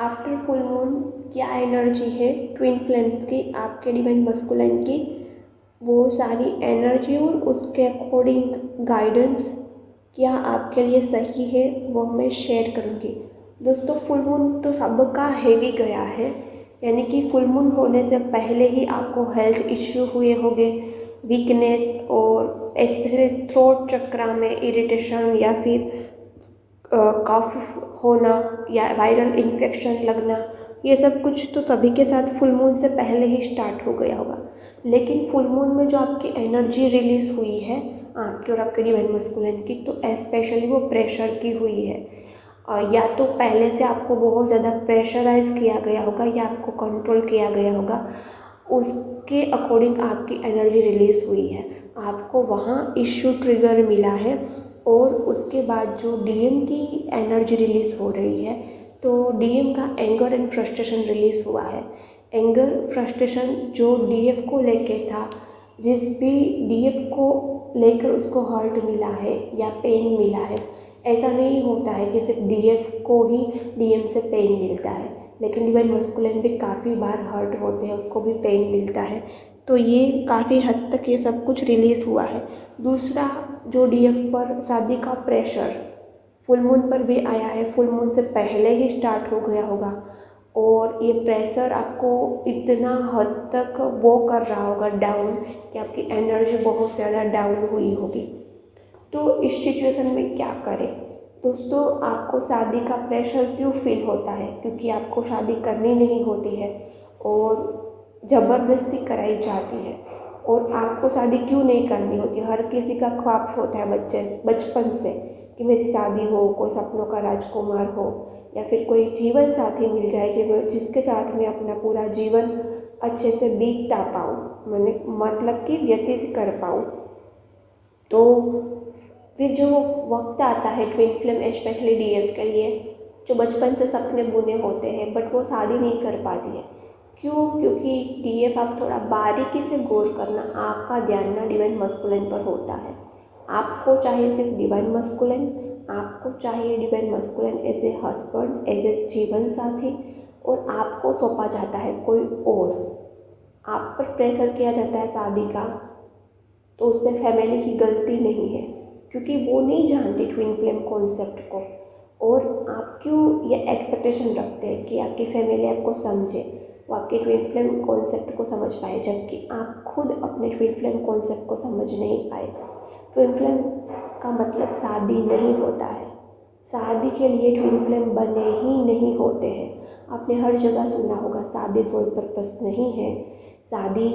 After full moon क्या energy है twin flames की, आपके डिवाइन मस्कुलाइन की, वो सारी एनर्जी और उसके अकॉर्डिंग गाइडेंस क्या आपके लिए सही है वो मैं शेयर करूँगी। दोस्तों, फुल मून तो सबका हेवी गया है, यानी कि फुल मून होने से पहले ही आपको हेल्थ इश्यू हुए होंगे, वीकनेस और स्पेशली थ्रोट चक्रा में इरिटेशन या फिर कफ होना या वायरल इन्फेक्शन लगना, ये सब कुछ तो सभी के साथ फुल मून से पहले ही स्टार्ट हो गया होगा। लेकिन फुल मून में जो आपकी एनर्जी रिलीज हुई है आपकी और आपके डिवाइन मस्कुलिन की, तो स्पेशली वो प्रेशर की हुई है। या तो पहले से आपको बहुत ज़्यादा प्रेशराइज किया गया होगा या आपको कंट्रोल किया गया होगा, उसके अकॉर्डिंग आपकी एनर्जी रिलीज हुई है, आपको वहाँ इश्यू ट्रिगर मिला है। और उसके बाद जो डीएम की एनर्जी रिलीज हो रही है, तो डीएम का एंगर एंड फ्रस्ट्रेशन रिलीज हुआ है। एंगर फ्रस्ट्रेशन जो डीएफ को लेके था, जिस भी डीएफ को लेकर उसको हर्ट मिला है या पेन मिला है, ऐसा नहीं होता है कि सिर्फ डीएफ को ही डीएम से पेन मिलता है, लेकिन डिवाइन मस्कुलिन भी काफ़ी बार हर्ट होते हैं, उसको भी पेन मिलता है। तो ये काफ़ी हद तक ये सब कुछ रिलीज़ हुआ है। दूसरा, जो डीएफ पर शादी का प्रेशर फुल मून पर भी आया है, फुल मून से पहले ही स्टार्ट हो गया होगा, और ये प्रेशर आपको इतना हद तक वो कर रहा होगा डाउन कि आपकी एनर्जी बहुत ज़्यादा डाउन हुई होगी। तो इस सिचुएशन में क्या करें दोस्तों? आपको शादी का प्रेशर क्यों फील होता है? क्योंकि आपको शादी करनी नहीं होती है और ज़बरदस्ती कराई जाती है। और आपको शादी क्यों नहीं करनी होती? हर किसी का ख्वाब होता है बचपन से कि मेरी शादी हो, कोई सपनों का राजकुमार हो, या फिर कोई जीवन साथी मिल जाए जिसके साथ में अपना पूरा जीवन अच्छे से बीता पाऊँ, मैंने मतलब कि व्यतीत कर पाऊँ। तो फिर जो वक्त आता है ट्विन फ्लेम स्पेशली डीएफ के लिए, जो बचपन से सपने बुने होते हैं बट वो शादी नहीं कर पाती है। क्यों? क्योंकि डीएफ, आप थोड़ा बारीकी से गौर करना, आपका ध्यान ना डिवाइन मस्कुलिन पर होता है। आपको चाहिए सिर्फ डिवाइन मस्कुलिन, आपको चाहिए divine masculine as a husband, as a जीवन साथी, और आपको सौंपा जाता है कोई और। आप पर प्रेशर किया जाता है शादी का, तो उसमें फैमिली की गलती नहीं है, क्योंकि वो नहीं जानती ट्विन फ्लेम कॉन्सेप्ट को। और आप क्यों ये एक्सपेक्टेशन रखते हैं कि आपकी फैमिली आपको समझे, वो आपके ट्विन फ्लेम कॉन्सेप्ट को समझ पाए, जबकि आप खुद अपने ट्विन फ्लेम कॉन्सेप्ट को समझ नहीं पाए। ट्विन फ्लेम का मतलब शादी नहीं होता है, शादी के लिए ट्विन फ्लेम बने ही नहीं होते हैं। आपने हर जगह सुना होगा शादी सोल पर्पस नहीं है, शादी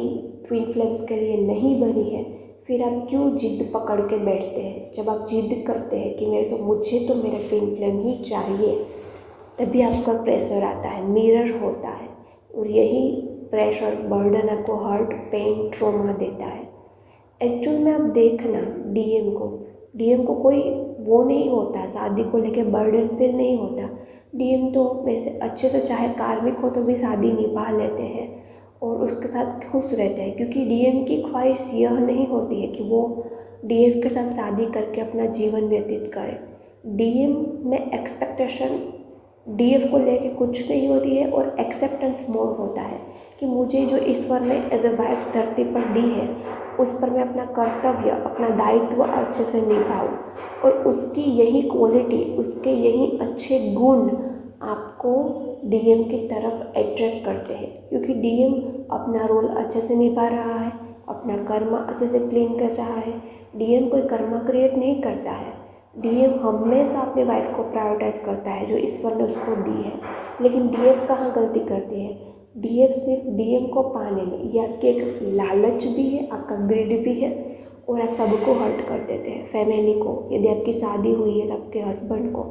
ट्विन फ्लेम्स के लिए नहीं बनी है। फिर आप क्यों जिद पकड़ के बैठते हैं? जब आप जिद करते हैं कि मुझे तो मेरा ट्विन फ्लेम ही चाहिए, तभी आपका प्रेशर आता है, मिरर होता है, और यही प्रेशर बर्डन आपको हर्ट, पेन, ट्रॉमा देता है। एक्चुअल में आप देखना डीएम को कोई वो नहीं होता, शादी को लेके बर्डन फील नहीं होता। डीएम तो वैसे अच्छे से चाहे कार्मिक हो तो भी शादी निभा लेते हैं और उसके साथ खुश रहते हैं, क्योंकि डीएम की ख्वाहिश यह नहीं होती है कि वो डीएफ के साथ शादी करके अपना जीवन व्यतीत करे। डीएम में एक्सपेक्टेशन डीएफ को लेके कुछ नहीं होती है, और एक्सेप्टेंस मोर होता है कि मुझे जो ईश्वर ने एज ए वाइफ धरती पर दी है, उस पर मैं अपना कर्तव्य, अपना दायित्व अच्छे से निभाऊँ। और उसकी यही क्वालिटी, उसके यही अच्छे गुण आपको डीएम की तरफ अट्रैक्ट करते हैं, क्योंकि डीएम अपना रोल अच्छे से निभा रहा है, अपना कर्म अच्छे से क्लीन कर रहा है। डीएम कोई कर्म क्रिएट नहीं करता है, डीएम हमेशा अपने वाइफ को प्रायोरिटाइज करता है जो ईश्वर ने उसको दी है। लेकिन डीएफ कहाँ गलती करती है? डीएफ सिर्फ डीएम को पाने में, ये आपकी एक लालच भी है, आपका ग्रिड भी है, और आप सबको हर्ट कर देते हैं, फैमिली को, यदि आपकी शादी हुई है तो आपके हस्बैंड को।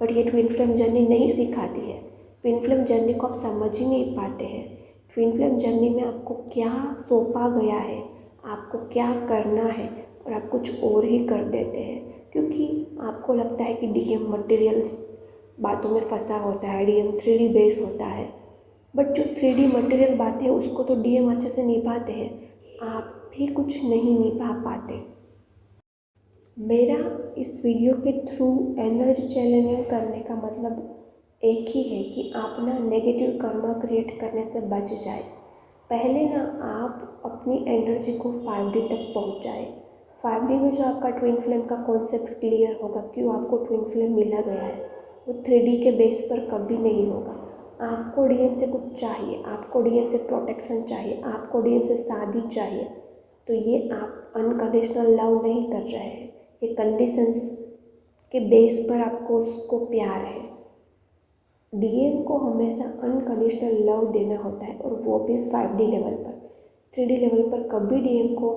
बट ये ट्विन फ्लेम जर्नी नहीं सिखाती है, ट्विन फ्लेम जर्नी को आप समझ ही नहीं पाते हैं। ट्विन फ्लेम जर्नी में आपको क्या सौंपा गया है, आपको क्या करना है, और आप कुछ और ही कर देते हैं, क्योंकि आपको लगता है कि डीएम मटेरियल्स बातों में फंसा होता है, डीएम 3D बेस होता है। बट जो 3D मटेरियल बातें हैं उसको तो डीएम अच्छे से निभाते हैं, आप भी कुछ नहीं निभा पाते। मेरा इस वीडियो के थ्रू एनर्जी चैनलिंग करने का मतलब एक ही है कि आप ना नेगेटिव कर्मा क्रिएट करने से बच जाए। पहले ना आप अपनी एनर्जी को 5D तक पहुंचाए। 5D में जो आपका ट्विन फ्लेम का कॉन्सेप्ट क्लियर होगा, क्यों आपको ट्विन फ्लेम मिला गया है, वो 3D के बेस पर कभी नहीं होगा। आपको डीएम से कुछ चाहिए, आपको डीएम से प्रोटेक्शन चाहिए, आपको डीएम से शादी चाहिए, तो ये आप अनकंडीशनल लव नहीं कर रहे हैं, ये कंडीशंस के बेस पर आपको उसको प्यार है। डीएम को हमेशा अनकंडीशनल लव देना होता है, और वो भी 5D लेवल पर। 3D लेवल पर कभी डीएम को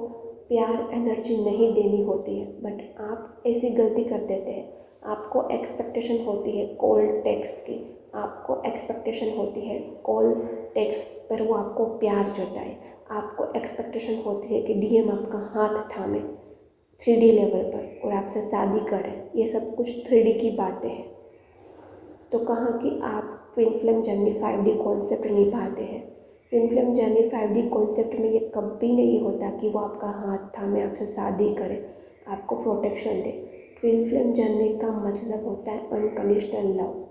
प्यार एनर्जी नहीं देनी होती है। बट आप ऐसी गलती कर देते हैं। आपको एक्सपेक्टेशन होती है कॉल टेक्स्ट की, आपको एक्सपेक्टेशन होती है कॉल टेक्स्ट पर वो आपको प्यार जताए, आपको एक्सपेक्टेशन होती है कि डीएम आपका हाथ थामे 3D लेवल पर और आपसे शादी करें। ये सब कुछ 3D की बातें हैं। तो कहाँ कि आप twin flame journey 5D concept निभाते हैं। Twin flame journey 5D concept में ये कभी नहीं होता कि वो आपका हाथ थामे आपसे शादी करे, आपको प्रोटेक्शन दे। ट्विन फ्लेम जर्नी का मतलब होता है अनकंडीशनल लव।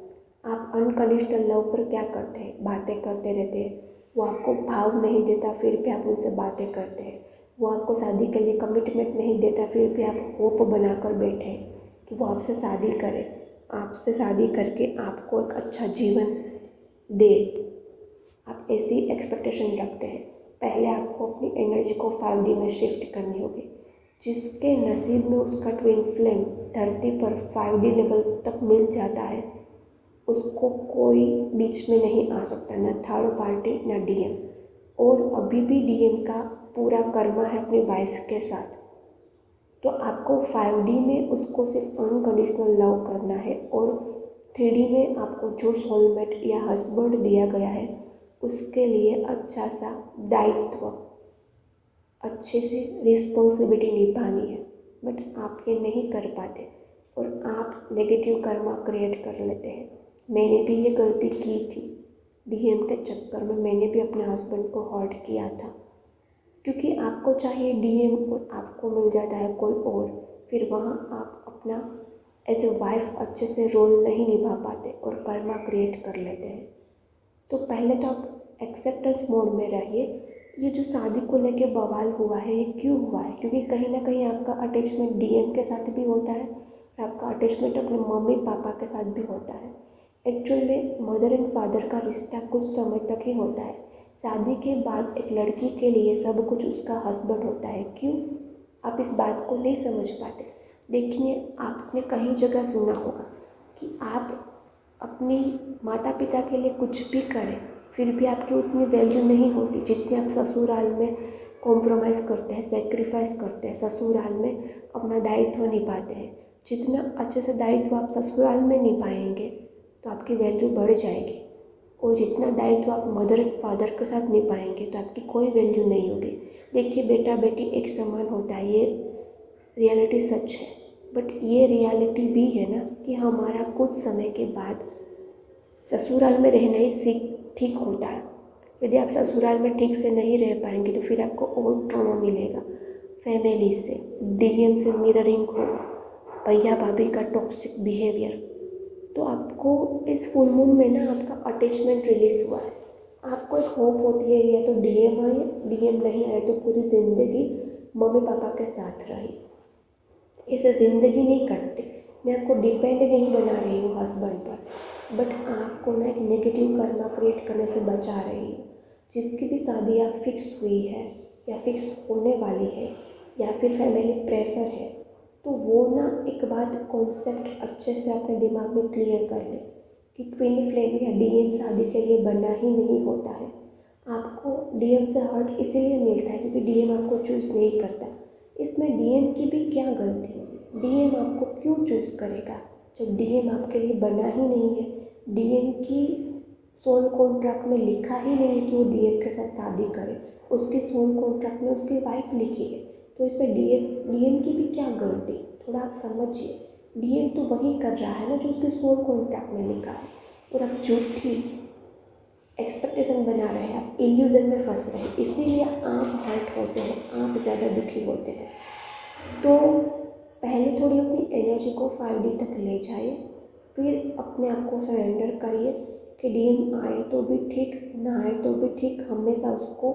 आप अनकंडीशनल लव पर क्या करते हैं? बातें करते रहते हैं। वो आपको भाव नहीं देता, फिर भी आप उनसे बातें करते हैं। वो आपको शादी के लिए कमिटमेंट नहीं देता, फिर भी आप होप बनाकर बैठे हैं कि वो आपसे शादी करे, आपसे शादी करके आपको एक अच्छा जीवन दे। आप ऐसी एक्सपेक्टेशन रखते हैं। पहले आपको अपनी एनर्जी को 5D में शिफ्ट करनी होगी। जिसके नसीब में उसका ट्विन फ्लेम धरती पर 5D लेवल तक मिल जाता है, उसको कोई बीच में नहीं आ सकता, ना थर्ड पार्टी ना डीएम। और अभी भी डीएम का पूरा कर्मा है अपनी वाइफ के साथ। तो आपको 5D में उसको सिर्फ अनकंडीशनल लव करना है, और 3D में आपको जो सोलमेट या हस्बैंड दिया गया है उसके लिए अच्छा सा दायित्व, अच्छे से रिस्पॉन्सिबिलिटी निभानी है। बट आप ये नहीं कर पाते और आप नेगेटिव कर्मा क्रिएट कर लेते हैं। मैंने भी ये गलती की थी। डीएम के चक्कर में मैंने भी अपने हस्बैंड को हर्ट किया था, क्योंकि आपको चाहिए डीएम और आपको मिल जाता है कोई और। फिर वहाँ आप अपना एज ए वाइफ अच्छे से रोल नहीं निभा पाते और कर्मा क्रिएट कर लेते हैं। तो पहले तो आप एक्सेप्टेंस मोड में रहिए। ये जो शादी को लेके बवाल हुआ है, ये क्यों हुआ है? क्योंकि कहीं ना कहीं आपका अटैचमेंट डीएम के साथ भी होता है और आपका अटैचमेंट अपने मम्मी पापा के साथ भी होता है। एक्चुअल में मदर एंड फादर का रिश्ता कुछ समय तक ही होता है। शादी के बाद एक लड़की के लिए सब कुछ उसका हस्बैंड होता है। क्यों आप इस बात को नहीं समझ पाते? देखिए, आपने कहीं जगह सुना होगा कि आप अपनी माता पिता के लिए कुछ भी करें, फिर भी आपकी उतनी वैल्यू नहीं होती जितनी आप ससुराल में कॉम्प्रोमाइज़ करते हैं, सेक्रीफाइस करते हैं, ससुराल में अपना दायित्व निभाते हैं। जितना अच्छे से दायित्व आप ससुराल में निभाएंगे तो आपकी वैल्यू बढ़ जाएगी, और जितना दायित्व आप मदर फादर के साथ निभाएंगे तो आपकी कोई वैल्यू नहीं होगी। देखिए, बेटा बेटी एक समान होता है, ये रियलिटी सच है। बट ये रियलिटी भी है ना कि हमारा कुछ समय के बाद ससुराल में रहना ही ठीक होता है। यदि आप ससुराल में ठीक से नहीं रह पाएंगे तो फिर आपको और ट्रॉमा मिलेगा, फैमिली से, डीएम से मिररिंग होगा, भैया भाभी का टॉक्सिक बिहेवियर। तो आपको इस फुल मून में ना आपका अटैचमेंट रिलीज हुआ है। आपको एक होप होती है या तो डीएम आए, डीएम नहीं आए तो पूरी ज़िंदगी मम्मी पापा के साथ रही। ऐसे ज़िंदगी नहीं कटती। मैं आपको डिपेंड नहीं बना रही हूँ हस्बैंड पर, बट आपको ना एक नेगेटिव कर्मा क्रिएट करने से बचा रही हूँ। जिसकी भी शादी या फिक्स हुई है या फिक्स होने वाली है या फिर फैमिली प्रेशर है, तो वो ना एक बात कॉन्सेप्ट अच्छे से अपने दिमाग में क्लियर कर ले कि ट्विन फ्लेम या डीएम शादी के लिए बना ही नहीं होता है। आपको डीएम से हर्ट इसीलिए मिलता है क्योंकि डीएम आपको चूज़ नहीं करता। इसमें डीएम की भी क्या गलती? डीएम आपको क्यों चूज़ करेगा जब डीएम आपके लिए बना ही नहीं है? डीएम की सोल कॉन्ट्रैक्ट में लिखा ही नहीं है कि वो डीएम के साथ शादी करे। उसकी सोल कॉन्ट्रैक्ट में उसकी वाइफ लिखी है। तो इसमें डीएम की भी क्या गलती? थोड़ा आप समझिए। डीएम तो वही कर रहा है ना जो उसके सोल कॉन्ट्रैक्ट में लिखा है, और आप झूठी एक्सपेक्टेशन बना रहे हैं, आप इल्यूजन में फंस रहे हैं, इसीलिए आप हर्ट होते हैं, आप ज़्यादा दुखी होते हैं। तो पहले थोड़ी अपनी एनर्जी को 5D तक ले जाए, फिर अपने आप को सरेंडर करिए कि डीएम आए तो भी ठीक, ना आए तो भी ठीक, हमेशा उसको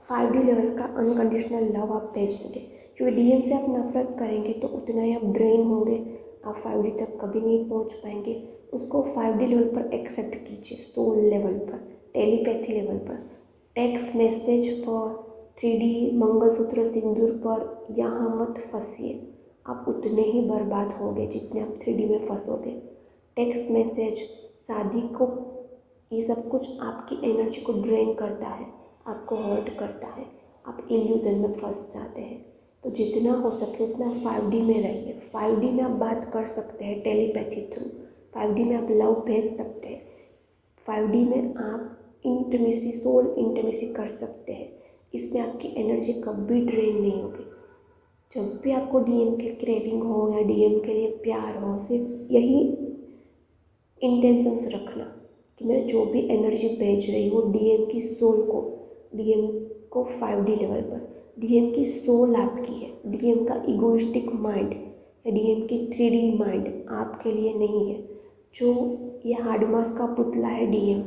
5D लेवल का अनकंडीशनल लव आप भेजेंगे। क्योंकि डीएम से आप नफरत करेंगे तो उतना ही आप ड्रेन होंगे, आप 5D तक कभी नहीं पहुंच पाएंगे। उसको 5D लेवल पर एक्सेप्ट कीजिए, सोल लेवल पर, टेलीपैथी लेवल पर, टेक्स्ट मैसेज पर, 3D मंगलसूत्र सिंदूर पर यहाँ मत फंसिए। आप उतने ही बर्बाद होंगे जितने आप 3D में फंसोगे। टेक्स्ट मैसेज, शादी को, ये सब कुछ आपकी एनर्जी को ड्रेन करता है, आपको हर्ट करता है, आप इल्यूजन में फंस जाते हैं। तो जितना हो सके उतना 5D में रहिए। 5D में आप बात कर सकते हैं टेलीपैथी थ्रू, 5D में आप लव भेज सकते हैं, 5D में आप इंटीमेसी, सोल इंटीमेसी कर सकते हैं। इसमें आपकी एनर्जी कभी ड्रेन नहीं होगी। जब भी आपको डीएम के क्रेविंग हो या डीएम के लिए प्यार हो, सिर्फ यही इंटेंशंस रखना कि मैं जो भी एनर्जी भेज रही हूँ डीएम की सोल को, डीएम को 5D लेवल पर, डीएम की सोल आपकी है, डीएम का इगोइस्टिक माइंड या डीएम की 3D माइंड आपके लिए नहीं है। जो ये हार्डमास का पुतला है डीएम,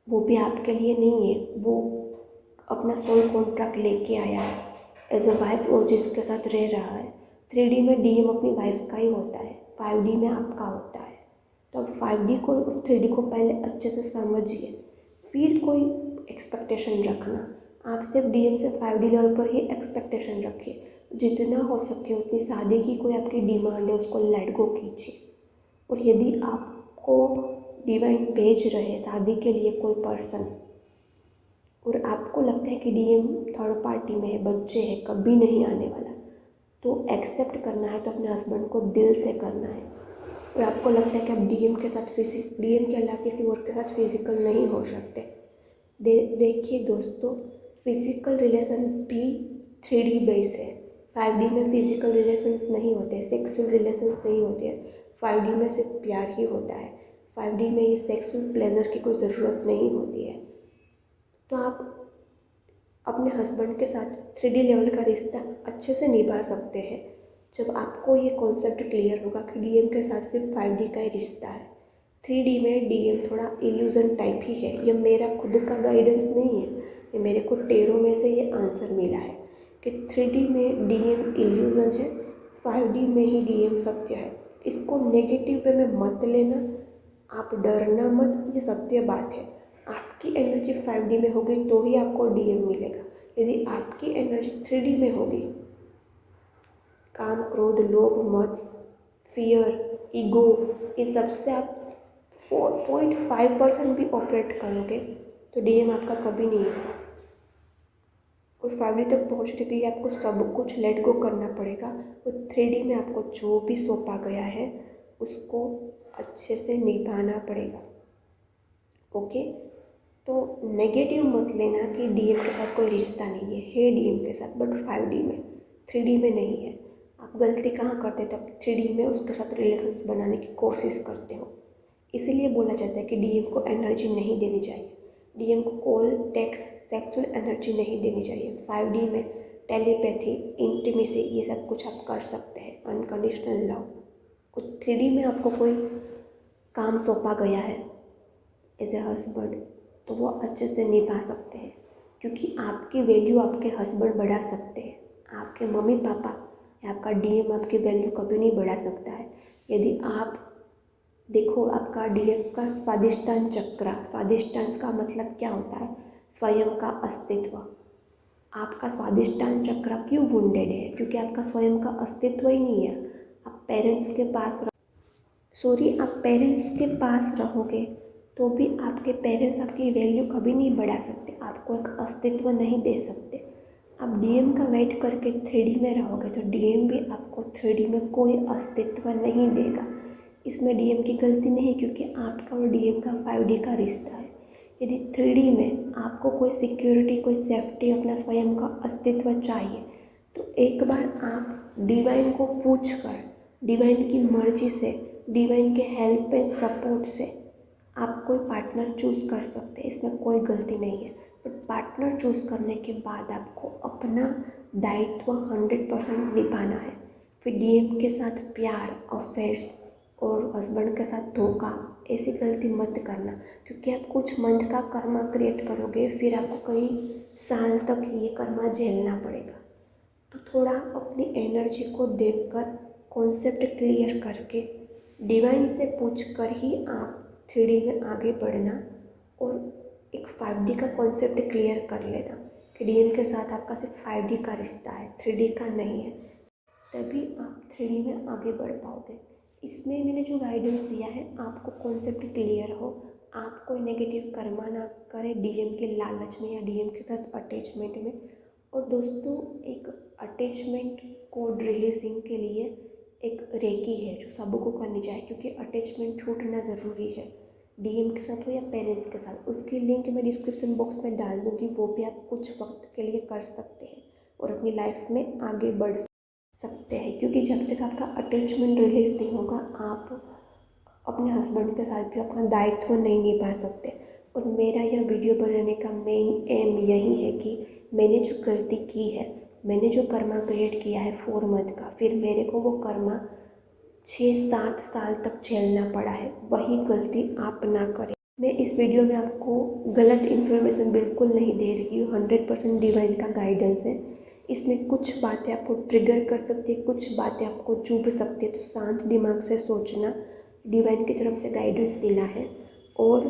वो भी आपके लिए नहीं है। वो अपना सोल कॉन्ट्रैक्ट लेके आया है एज अ वाइफ और जिसके साथ रह रहा है। 3D में डीएम अपनी वाइफ का ही होता है, 5D में आपका होता है। तो अब 5D को, 3D को पहले अच्छे से समझिए, फिर कोई एक्सपेक्टेशन रखना। आप सिर्फ डीएम से 5D लेवल पर ही एक्सपेक्टेशन रखिए। जितना हो सके उतनी शादी की कोई आपकी डिमांड है उसको लेट गो कीजिए। और यदि आपको डिवाइन भेज रहे शादी के लिए कोई पर्सन और आपको लगता है कि डीएम थर्ड पार्टी में है, बच्चे हैं, कभी नहीं आने वाला, तो एक्सेप्ट करना है तो अपने हस्बैंड को दिल से करना है। और आपको लगता है कि आप डीएम के साथ डीएम के अलावा किसी और के साथ फिजिकल नहीं हो सकते, देखिए दोस्तों, फिजिकल रिलेशन भी 3D बेस है। 5D में फिजिकल रिलेशंस नहीं होते, सेक्सुअल रिलेशंस नहीं होते हैं। 5D में सिर्फ प्यार ही होता है। 5D में ये सेक्सुअल प्लेजर की कोई ज़रूरत नहीं होती है। तो आप अपने हस्बैंड के साथ 3D लेवल का रिश्ता अच्छे से निभा सकते हैं जब आपको ये कॉन्सेप्ट क्लियर होगा कि डीएम के साथ सिर्फ 5D का ही रिश्ता है। 3D में डीएम थोड़ा इल्यूजन टाइप ही है। ये मेरा खुद का गाइडेंस नहीं है, ये मेरे को टेरो में से ये आंसर मिला है कि 3D में डीएम इल्यूजन है, 5D में ही डीएम सत्य है। इसको नेगेटिव वे में मत लेना, आप डरना मत, ये सत्य बात है। आपकी एनर्जी 5D में होगी तो ही आपको डीएम मिलेगा। यदि आपकी एनर्जी 3D में होगी, काम, क्रोध, लोभ, मद, फियर, ईगो, इन सबसे आप 4.5% भी ऑपरेट करोगे तो डीएम आपका कभी नहीं होगा। और 5D तक पहुंचने के लिए आपको सब कुछ लेट गो करना पड़ेगा। और 3D में आपको जो भी सौंपा गया है उसको अच्छे से निभाना पड़ेगा। ओके, तो नेगेटिव मत लेना कि डीएम के साथ कोई रिश्ता नहीं है डीएम के साथ, बट 5D में, 3D में नहीं है। आप गलती कहाँ करते तो आप 3D में उसके साथ रिलेशंस बनाने की कोशिश करते हो। इसीलिए बोला जाता है कि डीएम को एनर्जी नहीं देनी चाहिए, डीएम को कॉल, टेक्स्ट, सेक्सुअल एनर्जी नहीं देनी चाहिए। 5D में टेलीपैथी, इंटीमेसी, ये सब कुछ आप कर सकते हैं, अनकंडीशनल लव। और 3D में आपको कोई काम सौंपा गया है एज ए हस्बैंड तो वो अच्छे से निभा सकते हैं, क्योंकि आपकी वैल्यू आपके हस्बैंड बढ़ा सकते हैं। आपके मम्मी पापा या आपका डीएम आपकी वैल्यू कभी नहीं बढ़ा सकता है। यदि आप देखो, आपका डीएम का स्वादिष्टान चक्र, स्वादिष्टान का मतलब क्या होता है? स्वयं का अस्तित्व। आपका स्वादिष्टान चक्र क्यों वुंडेड है? क्योंकि आपका स्वयं का अस्तित्व ही नहीं है। आप पेरेंट्स के पास रहोगे तो भी आपके पेरेंट्स आपकी वैल्यू कभी नहीं बढ़ा सकते, आपको एक अस्तित्व नहीं दे सकते। आप डीएम का वेट करके 3D में रहोगे तो डीएम भी आपको 3D में कोई अस्तित्व नहीं देगा। इसमें डीएम की गलती नहीं, क्योंकि आपका और डीएम का 5D का रिश्ता है। यदि 3D में आपको कोई सिक्योरिटी, कोई सेफ्टी, अपना स्वयं का अस्तित्व चाहिए तो एक बार आप डिवाइन को पूछ कर, डिवाइन की मर्जी से, डिवाइन के हेल्प एंड सपोर्ट से आप कोई पार्टनर चूज़ कर सकते हैं। इसमें कोई गलती नहीं है। बट पार्टनर चूज़ करने के बाद आपको अपना दायित्व 100% निभाना है। फिर डीएम के साथ प्यार, अफेयर्स और हस्बैंड के साथ धोखा, ऐसी गलती मत करना, क्योंकि आप कुछ मंथ का कर्मा क्रिएट करोगे, फिर आपको कई साल तक ये कर्मा झेलना पड़ेगा। तो थोड़ा अपनी एनर्जी को देखकर, कॉन्सेप्ट क्लियर करके, डिवाइन से पूछ कर ही आप 3D में आगे बढ़ना और एक 5D का कॉन्सेप्ट क्लियर कर लेना कि DM के साथ आपका सिर्फ 5D का रिश्ता है, 3D का नहीं है। तभी आप 3D में आगे बढ़ पाओगे। इसमें मैंने जो गाइडेंस दिया है, आपको कॉन्सेप्ट क्लियर हो, आप कोई नेगेटिव कर्मा ना करें DM के लालच में या DM के साथ अटैचमेंट में। और दोस्तों, एक अटैचमेंट कोड रिलीजिंग के लिए एक रेकी है जो सबको करनी चाहिए, क्योंकि अटैचमेंट छूटना ज़रूरी है, DM के साथ हो या पेरेंट्स के साथ। उसकी लिंक मैं डिस्क्रिप्शन बॉक्स में डाल दूँगी, वो भी आप कुछ वक्त के लिए कर सकते हैं और अपनी लाइफ में आगे बढ़ सकते हैं। क्योंकि जब तक आपका अटैचमेंट रिलीज नहीं होगा, आप अपने हस्बैंड के साथ भी अपना दायित्व नहीं निभा सकते। और मेरा यह वीडियो बनाने का मेन एम यही है कि मैंने जो गलती की है, मैंने जो कर्मा क्रिएट किया है 4 मंथ का, फिर मेरे को वो कर्मा 6-7 साल तक झेलना पड़ा है, वही गलती आप ना करें। मैं इस वीडियो में आपको गलत इन्फॉर्मेशन बिल्कुल नहीं दे रही हूँ, 100% डिवाइन का गाइडेंस है। इसमें कुछ बातें आपको ट्रिगर कर सकती है, कुछ बातें आपको चुभ सकती है, तो शांत दिमाग से सोचना। डिवाइन की तरफ से गाइडेंस मिला है और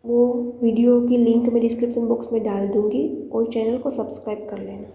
वो वीडियो की लिंक मैं डिस्क्रिप्शन बॉक्स में डाल दूँगी और चैनल को सब्सक्राइब कर लेना।